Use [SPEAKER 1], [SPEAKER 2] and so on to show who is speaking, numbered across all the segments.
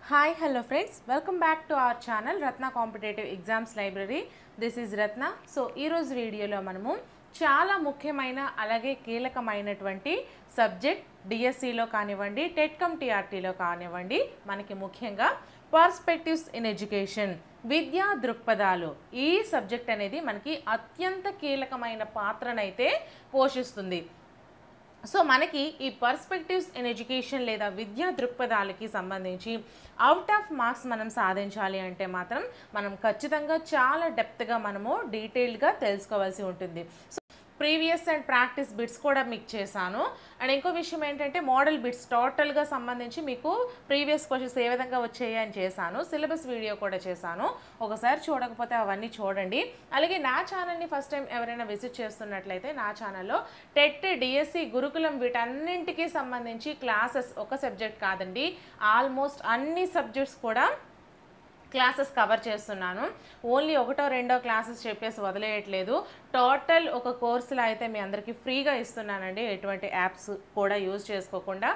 [SPEAKER 1] Hi, hello friends. Welcome back to our channel Ratna Competitive Exams Library. This is Ratna. So, ఈ రోజు వీడియోలో మనము చాలా ముఖ్యమైన అలాగే కీలకమైనటువంటి సబ్జెక్ట్ డిఎస్సిలో కానివ్వండి టెట్కమ్ టీఆర్టీలో కానివ్వండి మనకి ముఖ్యంగా పర్స్పెక్టివ్స్ ఇన్ ఎడ్యుకేషన్ విద్యా దృక్పథాలు ఈ సబ్జెక్ట్ అనేది మనకి అత్యంత కీలకమైన పాత్రనైతే పోషిస్తుంది. సో మనకి ఈ పర్స్పెక్టివ్స్ ఇన్ ఎడ్యుకేషన్ లేదా విద్యా దృక్పథాలకి సంబంధించి అవుట్ ఆఫ్ మార్క్స్ మనం సాధించాలి అంటే మాత్రం మనం ఖచ్చితంగా చాలా డెప్త్గా మనము డీటెయిల్డ్గా తెలుసుకోవాల్సి ఉంటుంది. So previous and practice bits కూడా మీకు చేశాను. అండ్ ఇంకో విషయం ఏంటంటే మోడల్ బిట్స్ టోటల్గా సంబంధించి మీకు ప్రీవియస్ క్వశ్చన్స్ ఏ విధంగా వచ్చాయి అని చేశాను. సిలబస్ వీడియో కూడా చేశాను. ఒకసారి చూడకపోతే అవన్నీ చూడండి. అలాగే నా ఛానల్ని ఫస్ట్ టైం ఎవరైనా విజిట్ చేస్తున్నట్లయితే నా ఛానల్లో టెట్ డిఎస్సి గురుకులం వీటన్నింటికి సంబంధించి క్లాసెస్ ఒక సబ్జెక్ట్ కాదండి ఆల్మోస్ట్ అన్ని సబ్జెక్ట్స్ కూడా క్లాసెస్ కవర్ చేస్తున్నాను. ఓన్లీ ఒకటో రెండో క్లాసెస్ చెప్పేసి వదిలేయట్లేదు. టోటల్ ఒక కోర్సులో అయితే మీ అందరికీ ఫ్రీగా ఇస్తున్నానండి, ఎటువంటి యాప్స్ కూడా యూజ్ చేసుకోకుండా.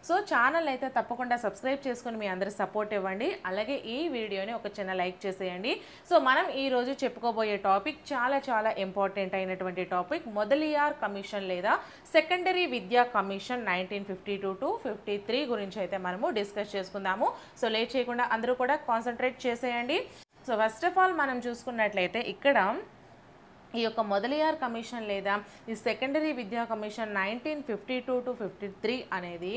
[SPEAKER 1] సో ఛానల్ అయితే తప్పకుండా సబ్స్క్రైబ్ చేసుకుని మీ అందరి సపోర్ట్ ఇవ్వండి. అలాగే ఈ వీడియోని ఒక చిన్న లైక్ చేసేయండి. సో మనం ఈరోజు చెప్పుకోబోయే టాపిక్ చాలా ఇంపార్టెంట్ అయినటువంటి టాపిక్ మొదలియార్ కమిషన్ లేదా సెకండరీ విద్యా కమిషన్ 1952 to 53 గురించి అయితే మనము డిస్కస్ చేసుకుందాము. సో లేట్ చేయకుండా అందరూ కూడా కాన్సన్ట్రేట్ చేసేయండి. సో ఫస్ట్ ఆఫ్ ఆల్ మనం చూసుకున్నట్లయితే ఇక్కడ ఈ యొక్క మొదలియార్ కమిషన్ లేదా ఈ సెకండరీ విద్యా కమిషన్ 1952 to 53 అనేది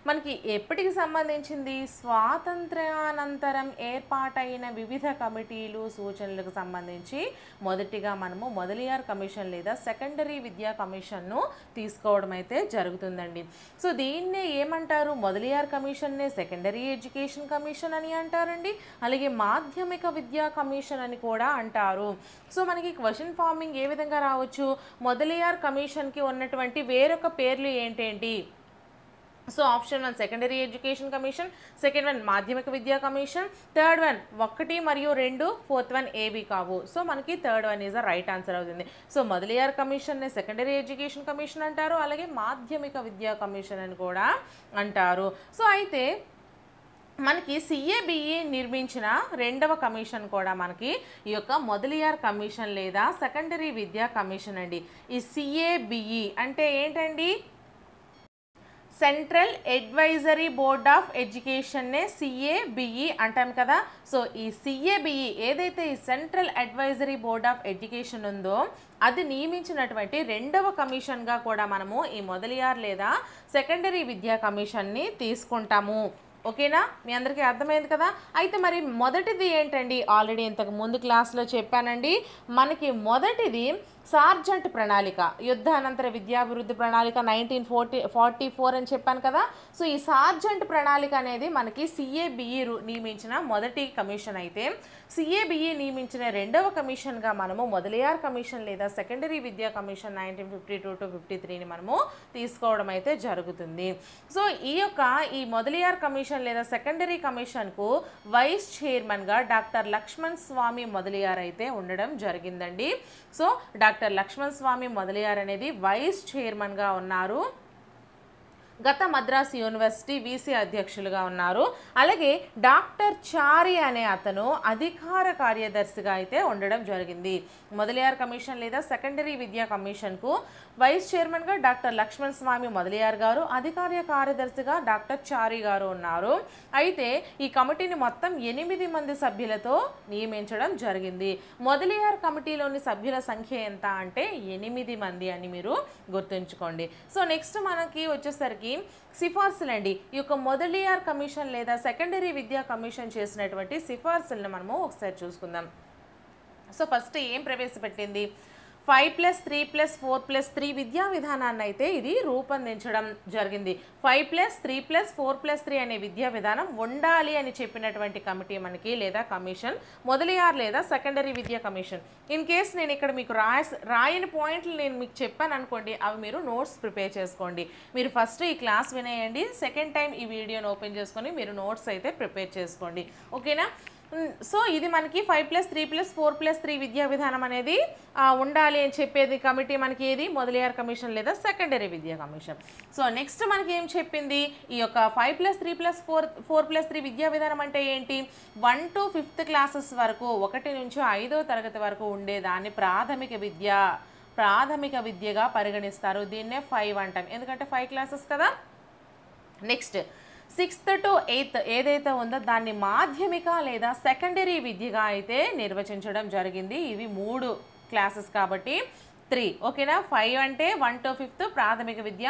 [SPEAKER 1] మనకి ఎప్పటికి సంబంధించింది? స్వాతంత్ర్యానంతరం ఏర్పాటైన వివిధ కమిటీలు సూచనలకు సంబంధించి మొదటిగా మనము మొదలియార్ కమిషన్ లేదా సెకండరీ విద్యా కమిషన్ను తీసుకోవడం అయితే జరుగుతుందండి. సో దీన్నే ఏమంటారు? మొదలియార్ కమిషన్నే సెకండరీ ఎడ్యుకేషన్ కమిషన్ అని అంటారండి. అలాగే మాధ్యమిక విద్యా కమిషన్ అని కూడా అంటారు. సో మనకి క్వశ్చన్ ఫార్మింగ్ ఏ విధంగా రావచ్చు? మొదలియార్ కమిషన్కి ఉన్నటువంటి వేరొక పేర్లు ఏంటేంటి? So option 1 secondary education commission, second 1 మాధ్యమిక విద్యా కమిషన్, థర్డ్ 1 1 మరియు 2, ఫోర్త్ 1 ఏవి కావు. సో మనకి third 1 is the right answer అవుతుంది. సో మొదలియార్ కమిషన్ని సెకండరీ ఎడ్యుకేషన్ కమిషన్ అంటారు, అలాగే మాధ్యమిక విద్యా కమిషన్ అని కూడా అంటారు. సో అయితే మనకి సిఏబిఈ నిర్మించిన రెండవ కమిషన్ కూడా మనకి ఈ యొక్క మొదలియార్ కమిషన్ లేదా సెకండరీ విద్యా కమిషన్ అండి. ఈ సిఏబిఈ అంటే ఏంటండి? సెంట్రల్ అడ్వైజరీ బోర్డ్ ఆఫ్ ఎడ్యుకేషన్నే సిఏబిఈ అంటాం కదా. సో ఈ సిఏబిఈ ఏదైతే ఈ central advisory board of education ఉందో అది నియమించినటువంటి రెండవ కమిషన్గా కూడా మనము ఈ మొదలియార్ లేదా సెకండరీ విద్యా కమిషన్ని తీసుకుంటాము. ఓకేనా? మీ అందరికీ అర్థమైంది కదా. అయితే మరి మొదటిది ఏంటండి? ఆల్రెడీ ఇంతకు ముందు క్లాస్లో చెప్పానండి. మనకి మొదటిది సార్జెంట్ ప్రణాళిక, యుద్ధ అనంతర విద్యాభివృద్ధి ప్రణాళిక 1944 అని చెప్పాను కదా. సో ఈ సార్జెంట్ ప్రణాళిక అనేది మనకి సిఏబిఈ నియమించిన మొదటి కమిషన్ అయితే సిఏబిఈ నియమించిన రెండవ కమిషన్గా మనము మొదలియార్ కమిషన్ లేదా సెకండరీ విద్యా కమిషన్ 1952 to 53ని మనము తీసుకోవడం అయితే జరుగుతుంది. సో ఈ మొదలియార్ కమిషన్ లేదా సెకండరీ కమిషన్కు వైస్ చైర్మన్గా డాక్టర్ లక్ష్మణ్ స్వామి మొదలియార్ అయితే ఉండడం జరిగిందండి. సో డాక్టర్ లక్ష్మణ్ స్వామి మొదలియార్ అనేది వైస్ చైర్మన్గా ఉన్నారు. గత మద్రాసు యూనివర్సిటీ వీసీ అధ్యక్షులుగా ఉన్నారు. అలాగే డాక్టర్ చారి అనే అతను అధికార కార్యదర్శిగా అయితే ఉండడం జరిగింది. మొదలియార్ కమిషన్ లేదా సెకండరీ విద్యా కమిషన్కు వైస్ చైర్మన్గా డాక్టర్ లక్ష్మణ్ స్వామి మొదలియార్ గారు, అధికార కార్యదర్శిగా డాక్టర్ చారి గారు ఉన్నారు. అయితే ఈ కమిటీని మొత్తం 8 మంది సభ్యులతో నియమించడం జరిగింది. మొదలియార్ కమిటీలోని సభ్యుల సంఖ్య ఎంత అంటే 8 మంది అని మీరు గుర్తుంచుకోండి. సో నెక్స్ట్ మనకి వచ్చేసరికి సిఫార్సులండి. ఈ యొక్క మొదలియార్ కమిషన్ లేదా సెకండరీ విద్యా కమిషన్ చేసినటువంటి సిఫార్సులను మనము ఒకసారి చూసుకుందాం. సో ఫస్ట్ ఏం ప్రవేశపెట్టింది? 5+3+4+3 విద్యా విధానాన్ని అయితే ఇది రూపొందించడం జరిగింది. 5+3+4+3 అనే విద్యా విధానం ఉండాలి అని చెప్పినటువంటి కమిటీ మనకి లేదా కమిషన్ మొదలియార్ లేదా సెకండరీ విద్యా కమిషన్. ఇన్ కేస్ నేను ఇక్కడ మీకు రాయని పాయింట్లు నేను మీకు చెప్పాను అనుకోండి, అవి మీరు నోట్స్ ప్రిపేర్ చేసుకోండి. మీరు ఫస్ట్ ఈ క్లాస్ వినేయండి, సెకండ్ టైం ఈ వీడియోని ఓపెన్ చేసుకొని మీరు నోట్స్ అయితే ప్రిపేర్ చేసుకోండి. ఓకేనా? సో ఇది మనకి 5+3+4+3 విద్యా విధానం అనేది ఉండాలి అని చెప్పేది కమిటీ మనకి ఏది మొదలియార్ కమిషన్ లేదా సెకండరీ విద్యా కమిషన్. సో నెక్స్ట్ మనకి ఏం చెప్పింది, ఈ యొక్క 5+3+4+3 విద్యా విధానం అంటే ఏంటి, 1 to 5th క్లాసెస్ వరకు 1 నుంచి 5వ తరగతి వరకు ఉండేదాన్ని ప్రాథమిక విద్యగా పరిగణిస్తారు. దీన్నే 5 అంటాం, ఎందుకంటే 5 క్లాసెస్ కదా. నెక్స్ట్ 6th to 8th ఏదైతే ఉందో దాన్ని మాధ్యమిక లేదా సెకండరీ విద్యగా అయితే నిర్వచించడం జరిగింది. ఇవి 3 క్లాసెస్ కాబట్టి 3, ఓకేనా. 5 అంటే 1 to 5th ప్రాథమిక విద్య,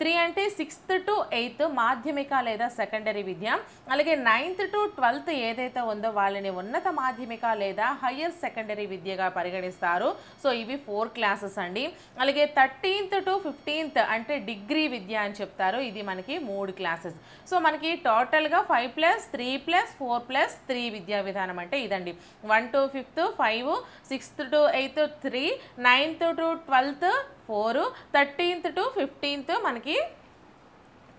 [SPEAKER 1] 3 అంటే 6th to 8th మాధ్యమిక లేదా సెకండరీ విద్య, అలాగే 9th to 12th ఏదైతే ఉందో వాళ్ళని ఉన్నత మాధ్యమిక లేదా హయ్యర్ సెకండరీ విద్యగా పరిగణిస్తారు. సో ఇవి 4 క్లాసెస్ అండి. అలాగే 13th to 15th అంటే డిగ్రీ విద్య అని చెప్తారు, ఇది మనకి 3 క్లాసెస్. సో మనకి టోటల్గా 5+3+4+3 విద్యా విధానం అంటే ఇదండి. 1 to 5th 5, 6th to 8th 3, 9th to 12th 4, 13th to 15th మనకి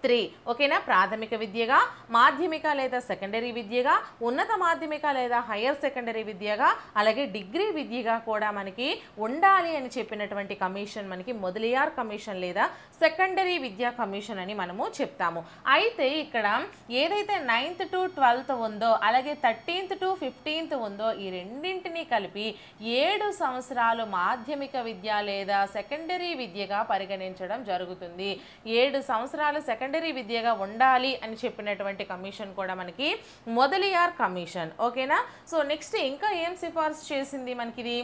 [SPEAKER 1] 3, ఓకేనా. ప్రాథమిక విద్యగా, మాధ్యమిక లేదా సెకండరీ విద్యగా, ఉన్నత మాధ్యమిక లేదా హయ్యర్ సెకండరీ విద్యగా, అలాగే డిగ్రీ విద్యగా కూడా మనకి ఉండాలి అని చెప్పినటువంటి కమిషన్ మనకి మొదలియార్ కమిషన్ లేదా సెకండరీ విద్యా కమిషన్ అని మనము చెప్తాము. అయితే ఇక్కడ ఏదైతే 9th to 12th ఉందో అలాగే 13th to 15th ఉందో ఈ రెండింటినీ కలిపి 7 సంవత్సరాలు మాధ్యమిక విద్య లేదా సెకండరీ విద్యగా పరిగణించడం జరుగుతుంది. 7 సంవత్సరాలు సెకండరీ విద్యగా ఉండాలి అని చెప్పినటువంటి కమిషన్ కూడా మనకి మొదలియార్ కమిషన్, ఓకేనా. సో నెక్స్ట్ ఇంకా ఏం సిఫార్సు చేసింది మనకిది,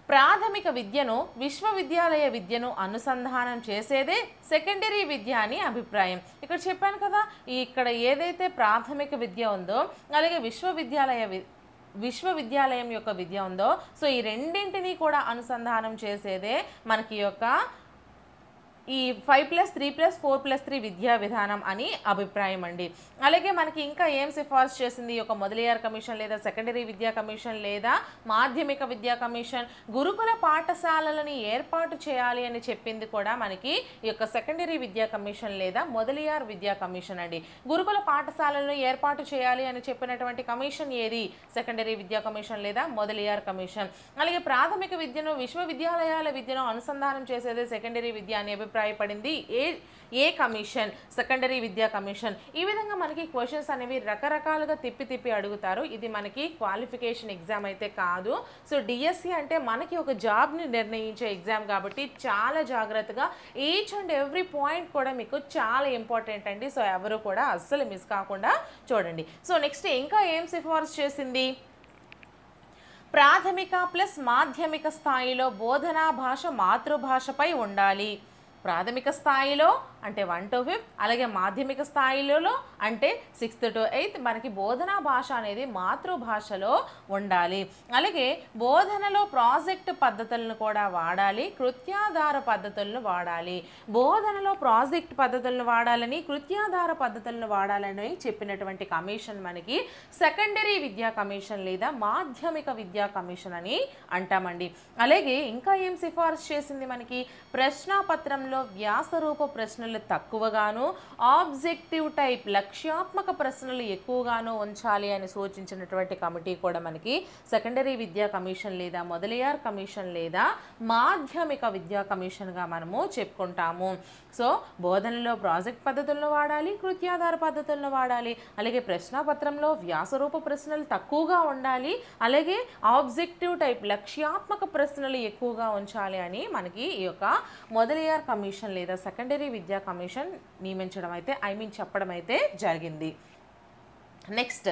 [SPEAKER 1] ప్రాథమిక విద్యను విశ్వవిద్యాలయ విద్యను అనుసంధానం చేసేదే సెకండరీ విద్య అని అభిప్రాయం. ఇక్కడ చెప్పాను కదా, ఇక్కడ ఏదైతే ప్రాథమిక విద్య ఉందో అలాగే విశ్వవిద్యాలయం యొక్క విద్య ఉందో సో ఈ రెండింటినీ కూడా అనుసంధానం చేసేదే మనకి యొక్క ఈ 5+3+4+3 విద్యా విధానం అని అభిప్రాయం అండి. అలాగే మనకి ఇంకా ఏం సిఫార్సు చేసింది ఈ యొక్క మొదలియార్ కమిషన్ లేదా సెకండరీ విద్యా కమిషన్ లేదా మాధ్యమిక విద్యా కమిషన్, గురుకుల పాఠశాలలని ఏర్పాటు చేయాలి అని చెప్పింది కూడా మనకి ఈ యొక్క సెకండరీ విద్యా కమిషన్ లేదా మొదలియార్ విద్యా కమిషన్ అండి. గురుకుల పాఠశాలను ఏర్పాటు చేయాలి అని చెప్పినటువంటి కమిషన్ ఏది, సెకండరీ విద్యా కమిషన్ లేదా మొదలియార్ కమిషన్. అలాగే ప్రాథమిక విద్యను విశ్వవిద్యాలయాల విద్యను అనుసంధానం చేసేదే సెకండరీ విద్య అని అభిప్రాయపడింది ఏ కమిషన్, సెకండరీ విద్యా కమిషన్. ఈ విధంగా మనకి క్వశ్చన్స్ అనేవి రకరకాలుగా తిప్పి అడుగుతారు. ఇది మనకి క్వాలిఫికేషన్ ఎగ్జామ్ అయితే కాదు. సో డిఎస్సి అంటే మనకి ఒక జాబ్ని నిర్ణయించే ఎగ్జామ్ కాబట్టి చాలా జాగ్రత్తగా ఈచ్ అండ్ ఎవ్రీ పాయింట్ కూడా మీకు చాలా ఇంపార్టెంట్ అండి. సో ఎవరు కూడా అస్సలు మిస్ కాకుండా చూడండి. సో నెక్స్ట్ ఇంకా ఏం సిఫార్సు చేసింది, ప్రాథమిక ప్లస్ మాధ్యమిక స్థాయిలో బోధనా భాష మాతృభాషపై ఉండాలి. ప్రాథమిక స్థాయిలో అంటే 1 to 5, అలాగే మాధ్యమిక స్థాయిలో అంటే 6th to 8th మనకి బోధనా భాష అనేది మాతృభాషలో ఉండాలి. అలాగే బోధనలో ప్రాజెక్ట్ పద్ధతులను కూడా వాడాలి, కృత్యాధార పద్ధతులను వాడాలి. బోధనలో ప్రాజెక్ట్ పద్ధతులను వాడాలని, కృత్యాధార పద్ధతులను వాడాలని చెప్పినటువంటి కమిషన్ మనకి సెకండరీ విద్యా కమిషన్ లేదా మాధ్యమిక విద్యా కమిషన్ అని అంటామండి. అలాగే ఇంకా ఏం సిఫార్సు చేసింది మనకి, ప్రశ్నాపత్రంలో వ్యాసరూప ప్రశ్నలు తక్కువగాను, ఆబ్జెక్టివ్ టైప్ లక్ష్యాత్మక ప్రశ్నలు ఎక్కువగాను ఉంచాలి అని సూచించినటువంటి కమిటీ కూడా మనకి సెకండరీ విద్యా కమిషన్ లేదా మొదలియార్ కమిషన్ లేదా మాధ్యమిక విద్యా కమిషన్గా మనము చెప్పుకుంటాము. సో బోధనలో ప్రాజెక్ట్ పద్ధతులను వాడాలి, కృత్యాధార పద్ధతులను వాడాలి, అలాగే ప్రశ్నాపత్రంలో వ్యాసరూప ప్రశ్నలు తక్కువగా ఉండాలి, అలాగే ఆబ్జెక్టివ్ టైప్ లక్ష్యాత్మక ప్రశ్నలు ఎక్కువగా ఉంచాలి అని మనకి ఈ యొక్క మొదలియార్ కమిషన్ లేదా సెకండరీ విద్యా కమిషన్ నియమించడం అయితే చెప్పడం అయితే జరిగింది. నెక్స్ట్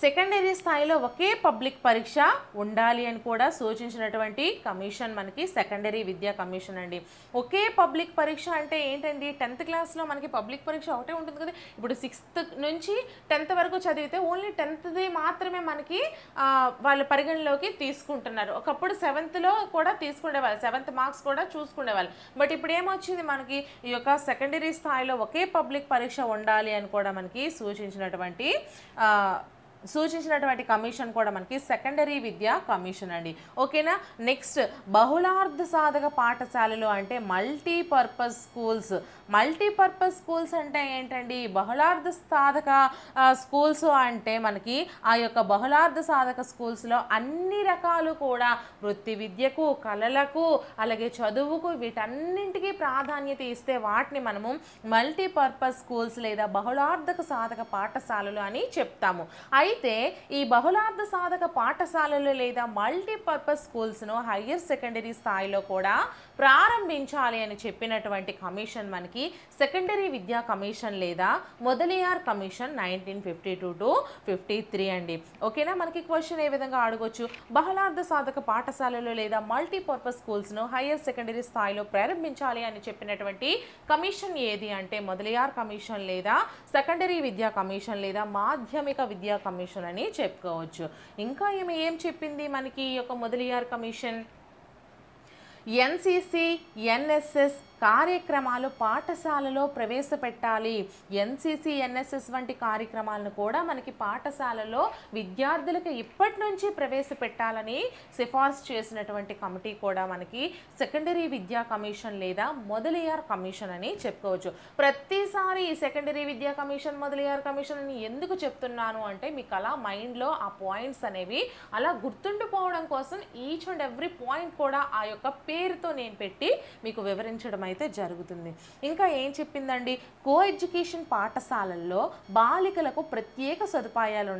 [SPEAKER 1] సెకండరీ స్థాయిలో ఒకే పబ్లిక్ పరీక్ష ఉండాలి అని కూడా సూచించినటువంటి కమిషన్ మనకి సెకండరీ విద్యా కమిషన్ అండి. ఒకే పబ్లిక్ పరీక్ష అంటే ఏంటండి, 10th క్లాస్లో మనకి పబ్లిక్ పరీక్ష ఒకటే ఉంటుంది కదా. ఇప్పుడు 6th నుంచి 10th వరకు చదివితే ఓన్లీ 10th మాత్రమే మనకి వాళ్ళ పరిగణలోకి తీసుకుంటున్నారు. ఒకప్పుడు 7thలో కూడా తీసుకునేవాళ్ళు, 7th మార్క్స్ కూడా చూసుకునేవాళ్ళు. బట్ ఇప్పుడు ఏమొచ్చింది, మనకి ఈ యొక్క సెకండరీ స్థాయిలో ఒకే పబ్లిక్ పరీక్ష ఉండాలి అని కూడా మనకి సూచించినటువంటి సూచించినటువంటి కమిషన్ కూడా మనకి సెకండరీ విద్యా కమిషన్ అండి. ఓకేనా. నెక్స్ట్ బహుళార్థ సాధక పాఠశాలలు అంటే మల్టీపర్పస్ స్కూల్స్. మల్టీపర్పస్ స్కూల్స్ అంటే ఏంటండి? బహుళార్థ సాధక స్కూల్స్ అంటే మనకి ఆ యొక్క బహుళార్థ సాధక స్కూల్స్లో అన్ని రకాలు కూడా వృత్తి విద్యకు, కళలకు, అలాగే చదువుకు, వీటన్నింటికి ప్రాధాన్యత ఇస్తే వాటిని మనము మల్టీపర్పస్ స్కూల్స్ లేదా బహుళార్థక సాధక పాఠశాలలు అని చెప్తాము. అయితే ఈ బహుళార్థ సాధక పాఠశాలలు లేదా మల్టీపర్పస్ స్కూల్స్ను హయ్యర్ సెకండరీ స్థాయిలో కూడా ప్రారంభించాలి అని చెప్పినటువంటి కమిషన్ మనకి సెకండరీ విద్యా కమిషన్ లేదా మొదలియార్ కమిషన్ 1952 to 53 అండి. ఓకేనా. మనకి క్వశ్చన్ ఏ విధంగా అడగొచ్చు? బహుళార్థ సాధక పాఠశాలలు లేదా మల్టీపర్పస్ స్కూల్స్ను హయ్యర్ సెకండరీ స్థాయిలో ప్రారంభించాలి అని చెప్పినటువంటి కమిషన్ ఏది అంటే మొదలియార్ కమిషన్ లేదా సెకండరీ విద్యా కమిషన్ లేదా మాధ్యమిక విద్యా కమిషన్ అని చెప్పుకోవచ్చు. ఇంకా ఏం చెప్పింది మనకి ఈ యొక్క మొదలియార్ కమిషన్? ఎన్సిసి, ఎన్ఎస్ఎస్ కార్యక్రమాలు పాఠశాలలో ప్రవేశపెట్టాలి. ఎన్సిసి, ఎన్ఎస్ఎస్ వంటి కార్యక్రమాలను కూడా మనకి పాఠశాలలో విద్యార్థులకు ఇప్పటి నుంచి ప్రవేశపెట్టాలని సిఫార్సు చేసినటువంటి కమిటీ కూడా మనకి సెకండరీ విద్యా కమిషన్ లేదా మొదలియార్ కమిషన్ అని చెప్పుకోవచ్చు. ప్రతిసారి ఈ సెకండరీ విద్యా కమిషన్, మొదలియార్ కమిషన్ అని ఎందుకు చెప్తున్నాను అంటే మీకు అలా మైండ్లో ఆ పాయింట్స్ అనేవి అలా గుర్తుండిపోవడం కోసం ఈచ్ అండ్ ఎవ్రీ పాయింట్ కూడా ఆ యొక్క పేరుతో నేను పెట్టి మీకు వివరించడం అయితే జరుగుతుంది. ఇంకా ఏం చెప్పిందండి? కో ఎడ్యుకేషన్ పాఠశాలల్లో బాలికలకు ప్రత్యేక సదుపాయాలు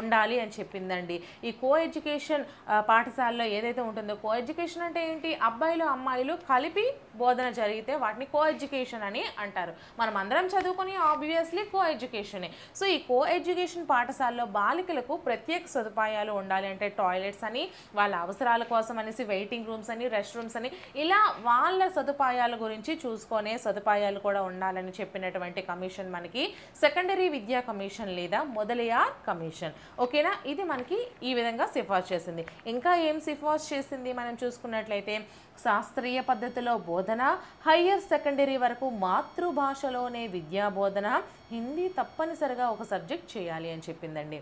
[SPEAKER 1] ఉండాలి అని చెప్పిందండి. ఈ కో ఎడ్యుకేషన్ పాఠశాలలో ఏదైతే ఉంటుందో, కో ఎడ్యుకేషన్ అంటే ఏంటి? అబ్బాయిలు అమ్మాయిలు కలిపి బోధన జరిగితే వాటిని కో ఎడ్యుకేషన్ అని అంటారు. మనం అందరం చదువుకొని ఆబ్వియస్లీ కో ఎడ్యుకేషనే. సో ఈ కో ఎడ్యుకేషన్ పాఠశాలలో బాలికలకు ప్రత్యేక సదుపాయాలు ఉండాలి అంటే టాయిలెట్స్ అని, వాళ్ళ అవసరాల కోసం అనేసి వెయిటింగ్ రూమ్స్ అని, రెస్ట్ రూమ్స్ అని, ఇలా వాళ్ళ సదుపాయాల గురించి చూసుకునే సదుపాయాలు కూడా ఉండాలని చెప్పినటువంటి కమిషన్ మనకి సెకండరీ విద్యా కమిషన్ లేదా మొదలియార్ కమిషన్. ఓకేనా. ఇది మనకి ఈ విధంగా సిఫార్సు చేసింది. ఇంకా ఏం సిఫార్సు చేసింది మనం చూసుకున్నట్లయితే శాస్త్రీయ పద్ధతిలో బోధన, హయ్యర్ సెకండరీ వరకు మాతృభాషలోనే విద్యా బోధన, హిందీ తప్పనిసరిగా ఒక సబ్జెక్ట్ చేయాలి అని చెప్పిందండి.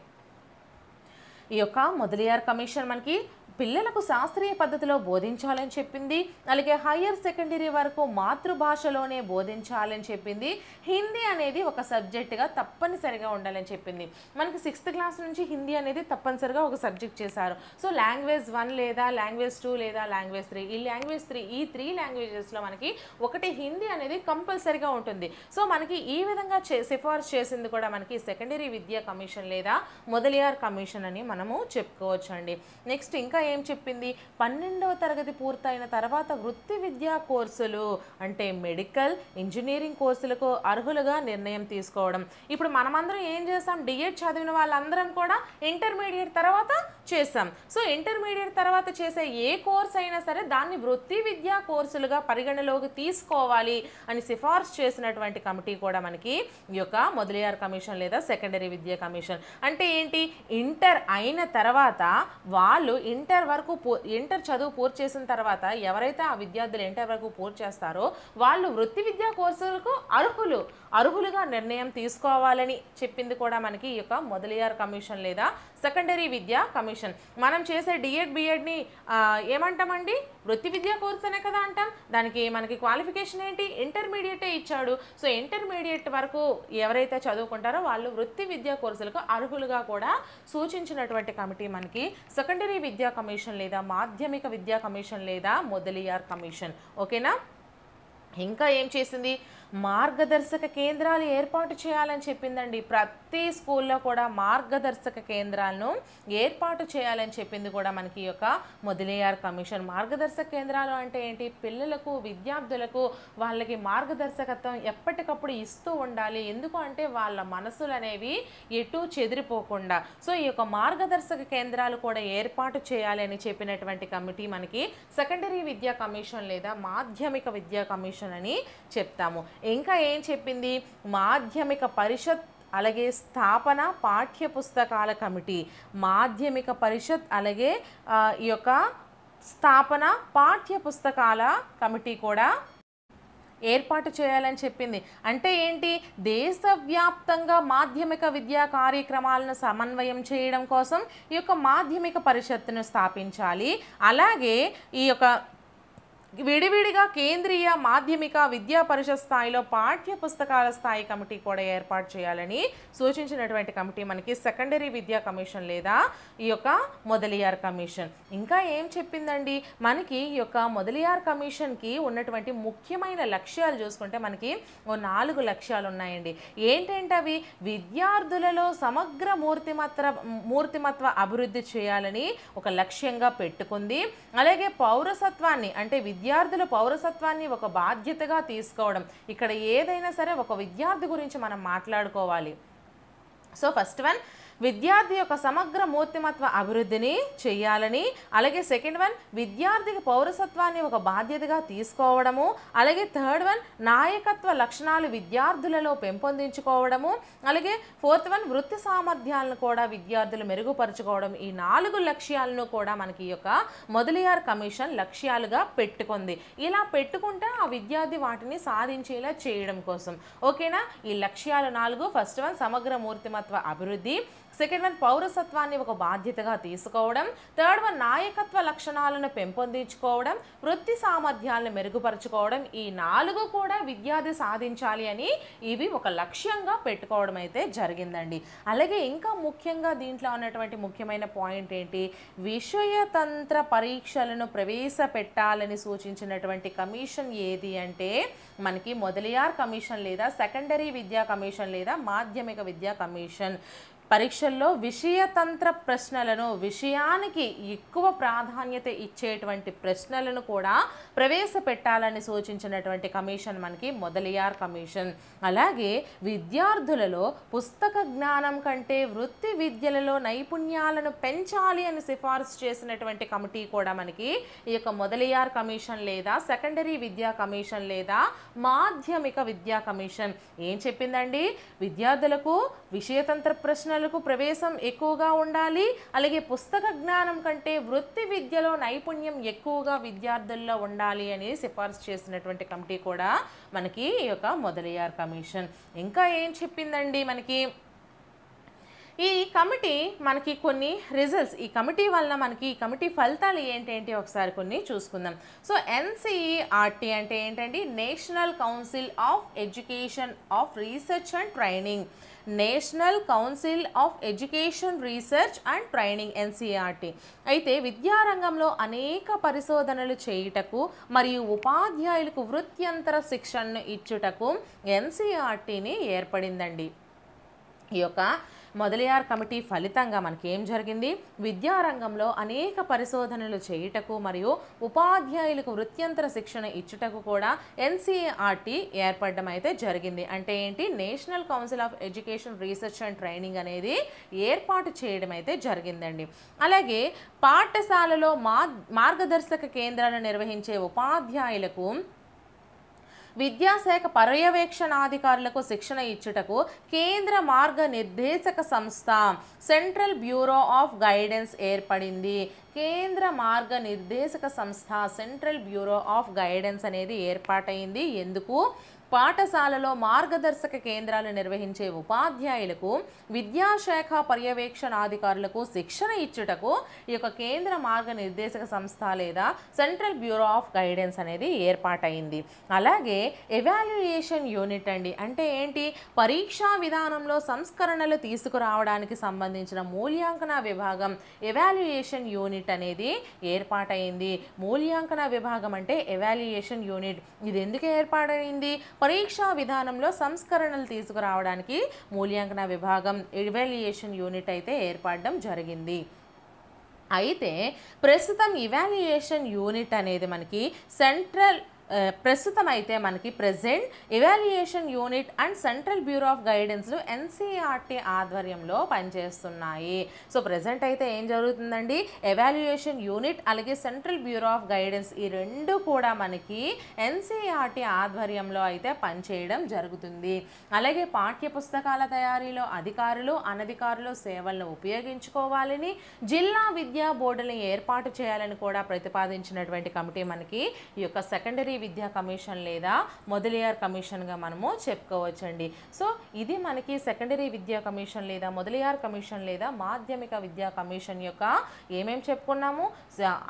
[SPEAKER 1] ఈ యొక్క మొదలియార్ కమిషన్ మనకి పిల్లలకు శాస్త్రీయ పద్ధతిలో బోధించాలని చెప్పింది. అలాగే హయ్యర్ సెకండరీ వరకు మాతృభాషలోనే బోధించాలని చెప్పింది. హిందీ అనేది ఒక సబ్జెక్టుగా తప్పనిసరిగా ఉండాలని చెప్పింది. మనకి 6th క్లాస్ నుంచి హిందీ అనేది తప్పనిసరిగా ఒక సబ్జెక్ట్ చేశారు. సో లాంగ్వేజ్ 1 లేదా లాంగ్వేజ్ 2 లేదా లాంగ్వేజ్ 3, ఈ 3 లాంగ్వేజెస్లో మనకి ఒకటి హిందీ అనేది కంపల్సరిగా ఉంటుంది. సో మనకి ఈ విధంగా సిఫార్సు చేసింది కూడా మనకి సెకండరీ విద్యా కమిషన్ లేదా మొదలియార్ కమిషన్ అని మనము చెప్పుకోవచ్చు అండి. నెక్స్ట్ ఇంకా ఏం చెప్పింది? 12వ తరగతి పూర్తయిన తర్వాత వృత్తి విద్యా కోర్సులు అంటే మెడికల్, ఇంజనీరింగ్ కోర్సులకు అర్హులుగా నిర్ణయం తీసుకోవడం. ఇప్పుడు మనమందరం ఏం చేస్తాం? డిఎడ్ చదివిన వాళ్ళందరం కూడా ఇంటర్మీడియట్ తర్వాత చేసాం. సో ఇంటర్మీడియట్ తర్వాత చేసే ఏ కోర్స్ అయినా సరే దాన్ని వృత్తి విద్యా కోర్సులుగా పరిగణలోకి తీసుకోవాలి అని సిఫార్సు చేసినటువంటి కమిటీ కూడా మనకి ఈ యొక్క మొదలియార్ కమిషన్ లేదా సెకండరీ విద్యా కమిషన్. అంటే ఏంటి? ఇంటర్ అయిన తర్వాత వాళ్ళు ఇంటర్ చదువు పూర్తి చేసిన తర్వాత ఎవరైతే ఆ విద్యార్థులు ఇంటర్ వరకు పూర్తి చేస్తారో వాళ్ళు వృత్తి విద్యా కోర్సులకు అర్హులుగా నిర్ణయం తీసుకోవాలని చెప్పింది కూడా మనకి ఈ యొక్క మొదలియార్ కమిషన్ లేదా సెకండరీ విద్యా కమిషన్. మనం చేసే డిఎడ్ బిఎడ్ని ఏమంటామండి? వృత్తి విద్యా కోర్స్ అనే కదా అంటాం. దానికి మనకి క్వాలిఫికేషన్ ఏంటి? ఇంటర్మీడియటే ఇచ్చాడు. సో ఇంటర్మీడియట్ వరకు ఎవరైతే చదువుకుంటారో వాళ్ళు వృత్తి విద్యా కోర్సులకు అర్హులుగా కూడా సూచించినటువంటి కమిటీ మనకి సెకండరీ విద్యా కమిషన్ లేదా మాధ్యమిక విద్యా కమిషన్ లేదా మొదలియార్ కమిషన్. ఓకేనా. ఇంకా ఏం చేసింది? మార్గదర్శక కేంద్రాలు ఏర్పాటు చేయాలని చెప్పిందండి. ప్రతి స్కూల్లో కూడా మార్గదర్శక కేంద్రాలను ఏర్పాటు చేయాలని చెప్పింది కూడా మనకి ఈ యొక్క మొదలియార్ కమిషన్. మార్గదర్శక కేంద్రాలు అంటే ఏంటి? పిల్లలకు, విద్యార్థులకు వాళ్ళకి మార్గదర్శకత్వం ఎప్పటికప్పుడు ఇస్తూ ఉండాలి. ఎందుకు అంటే వాళ్ళ మనసులు అనేవి ఎటు చెదిరిపోకుండా. సో ఈ యొక్క మార్గదర్శక కేంద్రాలు కూడా ఏర్పాటు చేయాలి అని చెప్పినటువంటి కమిటీ మనకి సెకండరీ విద్యా కమిషన్ లేదా మాధ్యమిక విద్యా కమిషన్ అని చెప్తాము. ఇంకా ఏం చెప్పింది? మాధ్యమిక పరిషత్ అలాగే స్థాపన పాఠ్య పుస్తకాల కమిటీ. మాధ్యమిక పరిషత్ అలాగే ఈ యొక్క స్థాపన పాఠ్య పుస్తకాల కమిటీ కూడా ఏర్పాటు చేయాలని చెప్పింది. అంటే ఏంటి, దేశవ్యాప్తంగా మాధ్యమిక విద్యా కార్యక్రమాలను సమన్వయం చేయడం కోసం ఈ యొక్క మాధ్యమిక పరిషత్తును స్థాపించాలి. అలాగే ఈ యొక్క విడివిడిగా కేంద్రీయ మాధ్యమిక విద్యా పరిషత్ స్థాయిలో పాఠ్య పుస్తకాల స్థాయి కమిటీ కూడా ఏర్పాటు చేయాలని సూచించినటువంటి కమిటీ మనకి సెకండరీ విద్యా కమిషన్ లేదా ఈ యొక్క మొదలియార్ కమిషన్. ఇంకా ఏం చెప్పిందండి, మనకి ఈ యొక్క మొదలియార్ కమిషన్కి ఉన్నటువంటి ముఖ్యమైన లక్ష్యాలు చూసుకుంటే మనకి 4 లక్ష్యాలు ఉన్నాయండి. ఏంటంటే అవి విద్యార్థులలో సమగ్ర మూర్తిమత్వ అభివృద్ధి చేయాలని ఒక లక్ష్యంగా పెట్టుకుంది. అలాగే పౌరసత్వాన్ని అంటే విద్యార్థుల పౌరసత్వాన్ని ఒక బాధ్యతగా తీసుకోవడం. ఇక్కడ ఏదైనా సరే ఒక విద్యార్థి గురించి మనం మాట్లాడుకోవాలి. సో ఫస్ట్ వన్, విద్యార్థి యొక్క సమగ్ర మూర్తిమత్వ అభివృద్ధిని చేయాలని. అలాగే సెకండ్ వన్, విద్యార్థికి పౌరసత్వాన్ని ఒక బాధ్యతగా తీసుకోవడము. అలాగే థర్డ్ వన్, నాయకత్వ లక్షణాలు విద్యార్థులలో పెంపొందించుకోవడము. అలాగే ఫోర్త్ వన్, వృత్తి సామర్థ్యాలను కూడా విద్యార్థులు మెరుగుపరుచుకోవడం. ఈ 4 లక్ష్యాలను కూడా మనకి ఈ యొక్క మొదలియార్ కమిషన్ లక్ష్యాలుగా పెట్టుకుంది. ఇలా పెట్టుకుంటే ఆ విద్యార్థి వాటిని సాధించేలా చేయడం కోసం. ఓకేనా, ఈ లక్ష్యాలు 4. ఫస్ట్ వన్ సమగ్ర మూర్తిమత్వ అభివృద్ధి, సెకండ్ వన్ పౌరసత్వాన్ని ఒక బాధ్యతగా తీసుకోవడం, థర్డ్ వన్ నాయకత్వ లక్షణాలను పెంపొందించుకోవడం, వృత్తి సామర్థ్యాలను మెరుగుపరుచుకోవడం. ఈ 4 కూడా విద్యార్థి సాధించాలి అని ఇవి ఒక లక్ష్యంగా పెట్టుకోవడం అయితే జరిగిందండి. అలాగే ఇంకా ముఖ్యంగా దీంట్లో ఉన్నటువంటి ముఖ్యమైన పాయింట్ ఏంటి, విషయతంత్ర పరీక్షలను ప్రవేశపెట్టాలని సూచించినటువంటి కమిషన్ ఏది అంటే మనకి మొదలియార్ కమిషన్ లేదా సెకండరీ విద్యా కమిషన్ లేదా మాధ్యమిక విద్యా కమిషన్. పరీక్షల్లో విషయతంత్ర ప్రశ్నలను, విషయానికి ఎక్కువ ప్రాధాన్యత ఇచ్చేటువంటి ప్రశ్నలను కూడా ప్రవేశపెట్టాలని సూచించినటువంటి కమిషన్ మనకి మొదలియార్ కమిషన్. అలాగే విద్యార్థులలో పుస్తక జ్ఞానం కంటే వృత్తి విద్యలలో నైపుణ్యాలను పెంచాలి అని సిఫార్సు చేసినటువంటి కమిటీ కూడా మనకి ఈ యొక్క మొదలియార్ కమిషన్ లేదా సెకండరీ విద్యా కమిషన్ లేదా మాధ్యమిక విద్యా కమిషన్. ఏం చెప్పిందండి, విద్యార్థులకు విషయతంత్ర ప్రశ్నలు ప్రవేశం ఎక్కువగా ఉండాలి. అలాగే పుస్తక జ్ఞానం కంటే వృత్తి విద్యలో నైపుణ్యం ఎక్కువగా విద్యార్థుల్లో ఉండాలి అని సిఫార్సు చేసినటువంటి కమిటీ కూడా మనకి ఈ యొక్క మొదలియార్ కమిషన్. ఇంకా ఏం చెప్పిందండి, మనకి ఈ కమిటీ మనకి కొన్ని రిజల్ట్స్, ఈ కమిటీ వల్ల మనకి ఈ కమిటీ ఫలితాలు ఏంటేంటి ఒకసారి కొన్ని చూసుకుందాం. సో NCERT అంటే ఏంటండి, national council of education of research and training. National council of education research and training NCERT. అయితే విద్యారంగంలో అనేక పరిశోధనలు చేయుటకు మరియు ఉపాధ్యాయులకు వృత్యంతర శిక్షణను ఇచ్చుటకు NCERTని ఏర్పడిందండి. ఈ యొక్క మొదలియార్ కమిటీ ఫలితంగా మనకి ఏం జరిగింది, విద్యారంగంలో అనేక పరిశోధనలు చేయుటకు మరియు ఉపాధ్యాయులకు వృత్యంతర శిక్షణ ఇచ్చుటకు కూడా NCERT ఏర్పడడం అయితే జరిగింది. అంటే ఏంటి, national council of education research and training అనేది ఏర్పాటు చేయడం అయితే జరిగిందండి. అలాగే పాఠశాలలో మార్గదర్శక కేంద్రాలను నిర్వహించే ఉపాధ్యాయులకు విద్యాశాఖ పర్యవేక్షణాధికారులకు శిక్షణ ఇచ్చుటకు కేంద్ర మార్గనిర్దేశక సంస్థ సెంట్రల్ బ్యూరో ఆఫ్ గైడెన్స్ ఏర్పడింది. కేంద్ర మార్గనిర్దేశక సంస్థ సెంట్రల్ బ్యూరో ఆఫ్ గైడెన్స్ అనేది ఏర్పాటైంది. ఎందుకు, పాఠశాలలో మార్గదర్శక కేంద్రాలు నిర్వహించే ఉపాధ్యాయులకు విద్యాశాఖ పర్యవేక్షణాధికారులకు శిక్షణ ఇచ్చుటకు ఈ యొక్క కేంద్ర మార్గనిర్దేశక సంస్థ లేదా సెంట్రల్ బ్యూరో ఆఫ్ గైడెన్స్ అనేది ఏర్పాటైంది. అలాగే ఎవాల్యుయేషన్ యూనిట్ అండి, అంటే ఏంటి, పరీక్షా విధానంలో సంస్కరణలు తీసుకురావడానికి సంబంధించిన మూల్యాంకన విభాగం ఎవాల్యుయేషన్ యూనిట్ అనేది ఏర్పాటైంది. మూల్యాంకన విభాగం అంటే ఎవాల్యుయేషన్ యూనిట్. ఇది ఎందుకు ఏర్పాటైంది, పరీక్షా విధానంలో సంస్కరణలు తీసుకురావడానికి మూల్యాంకన విభాగం ఎవాల్యుయేషన్ యూనిట్ అయితే ఏర్పడడం జరిగింది. అయితే ప్రస్తుతం ఎవాల్యుయేషన్ యూనిట్ అనేది మనకి ప్రస్తుతం అయితే మనకి present evaluation unit and central bureau of guidance NCERT ఆధ్వర్యంలో పనిచేస్తున్నాయి. సో ప్రెజెంట్ అయితే ఏం జరుగుతుందండి, ఎవాల్యుయేషన్ యూనిట్ అలాగే సెంట్రల్ బ్యూరో ఆఫ్ గైడెన్స్ ఈ రెండు కూడా మనకి NCERT ఆధ్వర్యంలో అయితే పనిచేయడం జరుగుతుంది. అలాగే పాఠ్య పుస్తకాల తయారీలో అధికారులు అనధికారులు సేవలను ఉపయోగించుకోవాలని జిల్లా విద్యా బోర్డులను ఏర్పాటు చేయాలని కూడా ప్రతిపాదించినటువంటి కమిటీ మనకి ఈ యొక్క సెకండరీ విద్యా కమిషన్ లేదా మొదలియార్ కమిషన్గా మనము చెప్పుకోవచ్చండి. సో ఇది మనకి సెకండరీ విద్యా కమిషన్ లేదా మొదలియార్ కమిషన్ లేదా మాధ్యమిక విద్యా కమిషన్ యొక్క ఏమేమి చెప్పుకున్నాము,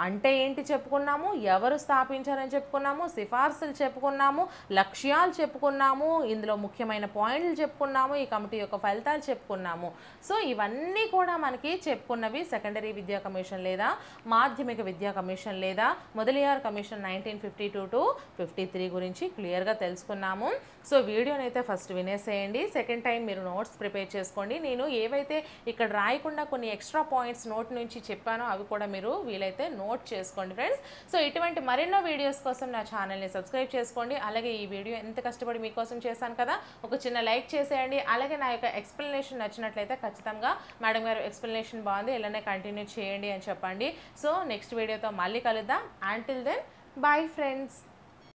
[SPEAKER 1] అంటే ఏంటి చెప్పుకున్నాము, ఎవరు స్థాపించారని చెప్పుకున్నాము, సిఫార్సులు చెప్పుకున్నాము, లక్ష్యాలు చెప్పుకున్నాము, ఇందులో ముఖ్యమైన పాయింట్లు చెప్పుకున్నాము, ఈ కమిటీ యొక్క ఫలితాలు చెప్పుకున్నాము. సో ఇవన్నీ కూడా మనకి చెప్పుకున్నవి సెకండరీ విద్యా కమిషన్ లేదా మాధ్యమిక విద్యా కమిషన్ లేదా మొదలియార్ కమిషన్ 1952 to 53 గురించి క్లియర్గా తెలుసుకున్నాము. సో వీడియోని అయితే ఫస్ట్ వినేసేయండి, సెకండ్ టైం మీరు నోట్స్ ప్రిపేర్ చేసుకోండి. నేను ఏవైతే ఇక్కడ రాయకుండా కొన్ని ఎక్స్ట్రా పాయింట్స్ నోట్ నుంచి చెప్పానో అవి కూడా మీరు వీలైతే నోట్ చేసుకోండి ఫ్రెండ్స్. సో ఇటువంటి మరెన్నో వీడియోస్ కోసం నా ఛానల్ని సబ్స్క్రైబ్ చేసుకోండి. అలాగే ఈ వీడియో ఎంత కష్టపడి మీకోసం చేశాను కదా, ఒక చిన్న లైక్ చేసేయండి. అలాగే నా యొక్క ఎక్స్ప్లెనేషన్ నచ్చినట్లయితే ఖచ్చితంగా మేడం గారు ఎక్స్ప్లెనేషన్ బాగుంది, ఇలానే కంటిన్యూ చేయండి అని చెప్పండి. సో నెక్స్ట్ వీడియోతో మళ్ళీ కలుద్దాం. Until then, bye friends.